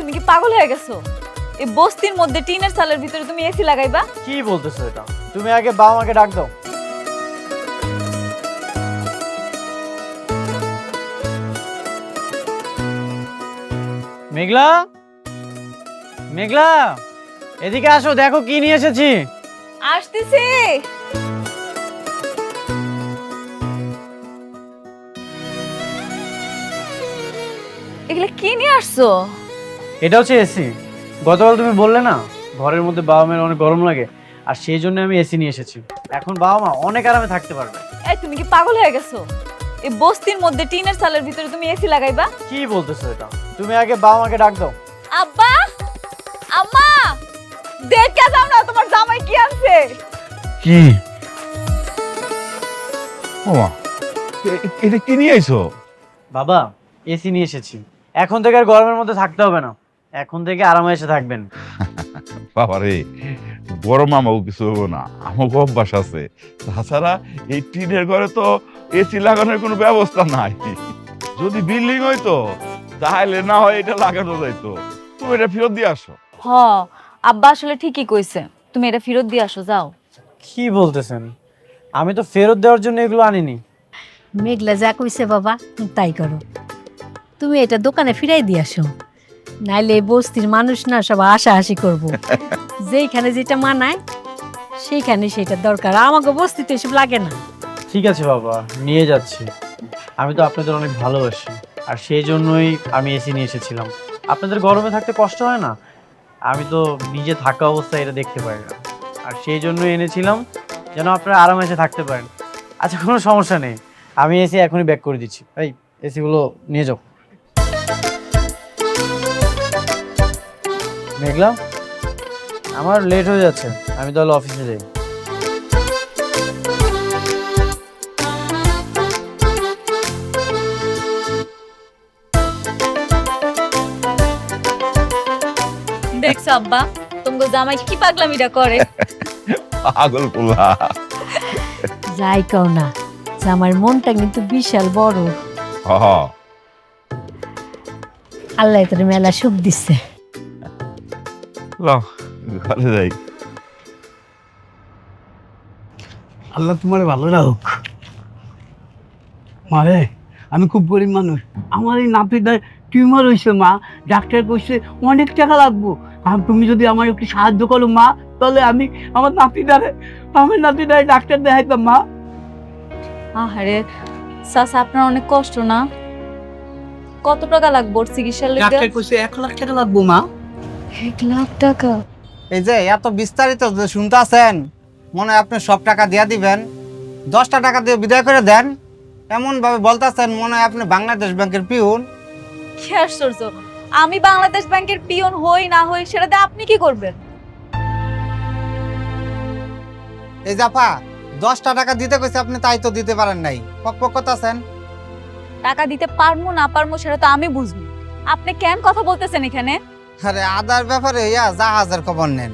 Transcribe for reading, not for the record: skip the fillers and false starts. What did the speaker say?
তুমি কি পাগল হয়ে গেছো? এই বস্তির মধ্যে টিনের চালের ভিতরে তুমি এসি লাগাইবা? কি বলতেছো এটা? তুমি আগে বাবা মাকে ডাক দাও। মেঘলা, মেঘলা, এদিকে আসো, দেখো কি নিয়ে এসেছি। আসতেছি। এগুলা কি নিয়ে আসছো? এটা হচ্ছে এসি। গতকাল তুমি বললে না ঘরের মধ্যে বাবা মায়ের অনেক গরম লাগে, আর সেই জন্য আমি এসি নিয়ে এসেছি। এখন বাবা মা অনেক আরামে থাকতে পারবে। এই তুমি কি পাগল হয়ে গেছো? এই বস্তির মধ্যে টিনের চালের ভিতরে তুমি এসি লাগাইবা? কি বলতেছো এটা? তুমি আগে বাবা মাকে ডাক দাও। আব্বা, আম্মা, দেখে যাও না তোমার জামাই কি আনছে। কি ওমা, এটা কি নিয়ে আইছো? বাবা, এসি নিয়ে এসেছি। এখন থেকে আর গরমের মধ্যে থাকতে হবে না, এখন থেকে আরামে এসে থাকবেন। বাবা রে, বড় মামাও কিছু হবো না, আমাকে অভ্যাস আছে। তাছাড়া এই টিনের ঘরে তো এসি লাগানোর কোনো ব্যবস্থা নাই। যদি বিল্ডিং হইতো তাহলে না হয় এটা লাগানো যাইতো। তুমি এটা ফেরত দিয়ে আসো। হ, আব্বা আসলে ঠিকই কইছে, তুমি এটা ফেরত দিয়ে আসো যাও। কি বলতেছেন? আমি তো ফেরত দেওয়ার জন্য এগুলো আনিনি। মেঘলা যা কইছে বাবা তাই করো। তুমি এটা দোকানে ফিরাই দিয়ে আসো, নাইলে এই বস্তির মানুষ না সব হাসাহাসি করবো। যেইখানে যেটা মানায় সেইখানে সেটা দরকার, আমাকে বস্তিতে এসব লাগে না। ঠিক আছে বাবা, নিয়ে যাচ্ছি। আমি তো আপনাদের অনেক ভালোবাসি, আর সেই জন্যই আমি এসি নিয়ে এসেছিলাম। আপনাদের গরমে থাকতে কষ্ট হয় না, আমি তো নিজে থাকা অবস্থায় এটা দেখতে পারি না, আর সেই জন্যই এনেছিলাম যেন আপনারা আরামে এসে থাকতে পারেন। আচ্ছা, কোনো সমস্যা নেই, আমি এসি এখনই ব্যাক করে দিচ্ছি। এই এসিগুলো নিয়ে যাও। মেঘলা, আমার লেট হয়ে যাচ্ছে, আমি তাহলে অফিসে যাই। দেখছো আব্বা, তোমার জামাই কি পাগলামিটা করে। পাগল পোলা। যাই কও না, যে আমার মনটা কিন্তু বিশাল বড়। হ, আল্লাহ তোর মেলা সুখ দিচ্ছে। লও, ঘরে যাই। আল্লাহ তোমার ভালো রাখুক। মারে, আমি খুব গরিব মানুষ, আমার এই নাপিটায় টিউমার হয়েছে মা, ডাক্তার কইছে অনেক টাকা লাগবো। আর তুমি যদি আমার একটু সাহায্য করো মা, তাহলে আমি আমার নাতিটারে ডাক্তার দেখাইতাম মা। আহারে চাচা, আপনার অনেক কষ্ট না? কত টাকা লাগবে ওর চিকিৎসার লেগে? ডাক্তার কইছে 1 লাখ টাকা লাগবো মা। 1 লাখ টাকা? এই যে এত বিস্তারিত যে শুনতে আছেন, মনে হয় আপনি সব টাকা দিয়ে দিবেন, 10টা টাকা দিয়ে বিদায় করে দেন, এমন ভাবে বলতেছেন মনে হয় আপনি বাংলাদেশ ব্যাংকের পিউন। কি আশ্চর্য! আমি বাংলাদেশ ব্যাংকের পিয়ন হই না হই সেটাতে আপনি কি করবেন? এই জাফা, 10টা টাকা দিতে কইছে আপনি তাই তো দিতে পারেন নাই, পক করতেছেন। টাকা দিতে পারবো না পারবো সেটা তো আমি বুঝবো, আপনি কেন কথা বলতেছেন এখানে? আরে আদার ব্যাপারে জাহাজের খবর নেন।